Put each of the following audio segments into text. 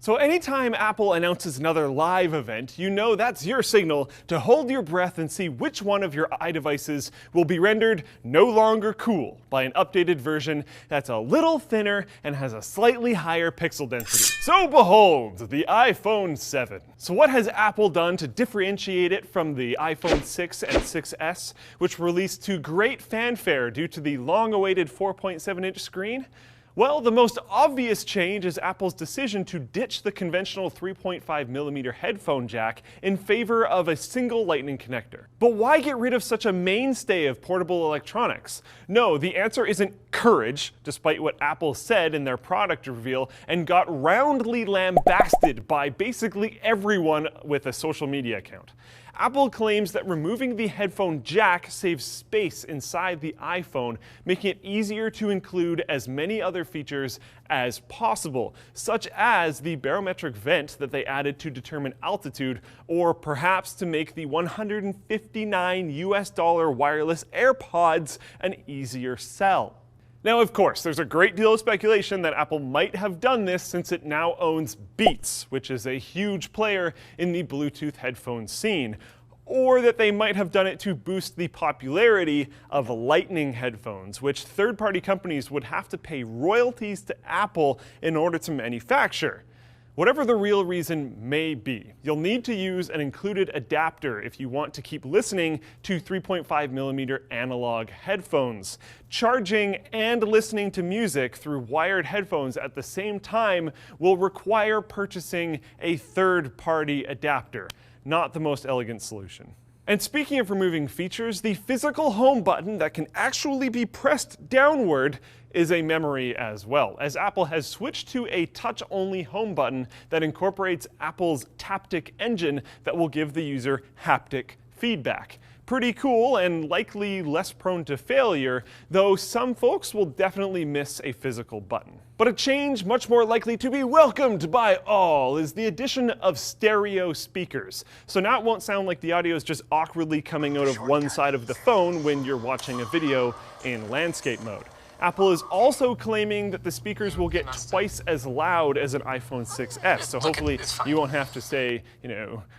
So anytime Apple announces another live event, you know that's your signal to hold your breath and see which one of your iDevices will be rendered no longer cool by an updated version that's a little thinner and has a slightly higher pixel density. So behold, the iPhone 7. So what has Apple done to differentiate it from the iPhone 6 and 6S, which were released to great fanfare due to the long-awaited 4.7-inch screen? Well, the most obvious change is Apple's decision to ditch the conventional 3.5mm headphone jack in favor of a single Lightning connector. But why get rid of such a mainstay of portable electronics? No, the answer isn't courage, despite what Apple said in their product reveal and got roundly lambasted by basically everyone with a social media account. Apple claims that removing the headphone jack saves space inside the iPhone, making it easier to include as many other features as possible, such as the barometric vent that they added to determine altitude, or perhaps to make the $159 wireless AirPods an easier sell. Now, of course, there's a great deal of speculation that Apple might have done this since it now owns Beats, which is a huge player in the Bluetooth headphone scene, or that they might have done it to boost the popularity of Lightning headphones, which third-party companies would have to pay royalties to Apple in order to manufacture. Whatever the real reason may be, you'll need to use an included adapter if you want to keep listening to 3.5mm analog headphones. Charging and listening to music through wired headphones at the same time will require purchasing a third-party adapter. Not the most elegant solution. And speaking of removing features, the physical home button that can actually be pressed downward is a memory as well, as Apple has switched to a touch-only home button that incorporates Apple's Taptic engine that will give the user haptic feedback. Pretty cool and likely less prone to failure, though some folks will definitely miss a physical button. But a change much more likely to be welcomed by all is the addition of stereo speakers. So now it won't sound like the audio is just awkwardly coming out of one side of the phone when you're watching a video in landscape mode. Apple is also claiming that the speakers will get twice as loud as an iPhone 6S, so hopefully you won't have to say,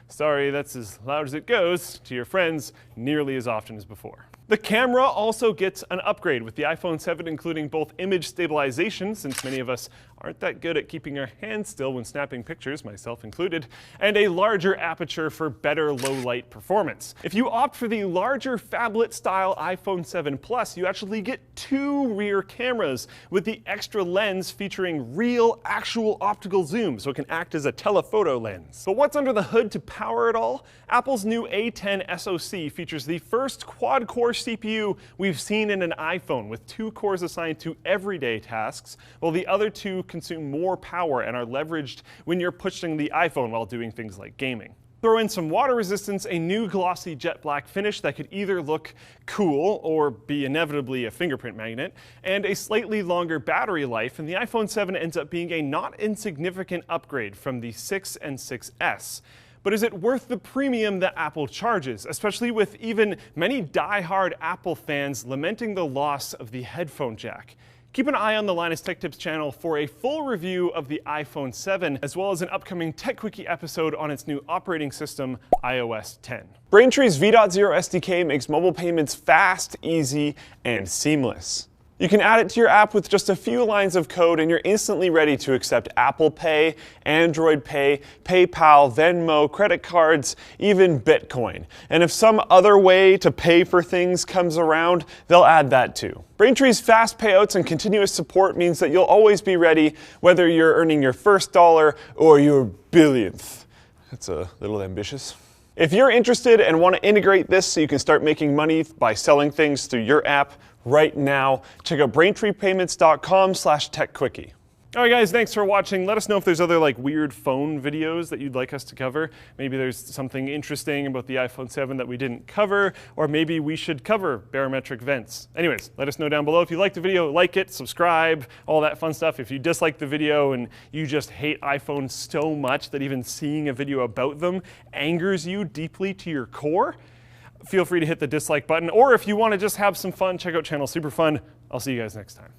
sorry, that's as loud as it goes to your friends nearly as often as before. The camera also gets an upgrade with the iPhone 7, including both image stabilization, since many of us aren't that good at keeping our hands still when snapping pictures, myself included, and a larger aperture for better low-light performance. If you opt for the larger phablet-style iPhone 7 Plus, you actually get two rear cameras with the extra lens featuring real, actual optical zoom, so it can act as a telephoto lens. But what's under the hood to power it all? Apple's new A10 SoC features the first quad-core CPU we've seen in an iPhone, with 2 cores assigned to everyday tasks, while the other 2 consume more power and are leveraged when you're pushing the iPhone while doing things like gaming. Throw in some water resistance, a new glossy jet black finish that could either look cool or be inevitably a fingerprint magnet, and a slightly longer battery life, and the iPhone 7 ends up being a not insignificant upgrade from the 6 and 6S. But is it worth the premium that Apple charges, especially with even many die-hard Apple fans lamenting the loss of the headphone jack? Keep an eye on the Linus Tech Tips channel for a full review of the iPhone 7, as well as an upcoming Tech Quickie episode on its new operating system, iOS 10. Braintree's V.0 SDK makes mobile payments fast, easy, and seamless. You can add it to your app with just a few lines of code and you're instantly ready to accept Apple Pay, Android Pay, PayPal, Venmo, credit cards, even Bitcoin. And if some other way to pay for things comes around, they'll add that too. Braintree's fast payouts and continuous support means that you'll always be ready, whether you're earning your first dollar or your billionth. That's a little ambitious. If you're interested and want to integrate this so you can start making money by selling things through your app right now, check out BraintreePayments.com/TechQuickie. All right, guys, thanks for watching. Let us know if there's other weird phone videos that you'd like us to cover. Maybe there's something interesting about the iPhone 7 that we didn't cover, or maybe we should cover barometric vents. Anyways, let us know down below. If you liked the video, like it, subscribe, all that fun stuff. If you disliked the video and you just hate iPhones so much that even seeing a video about them angers you deeply to your core, feel free to hit the dislike button. Or if you want to just have some fun, check out Channel Super Fun. I'll see you guys next time.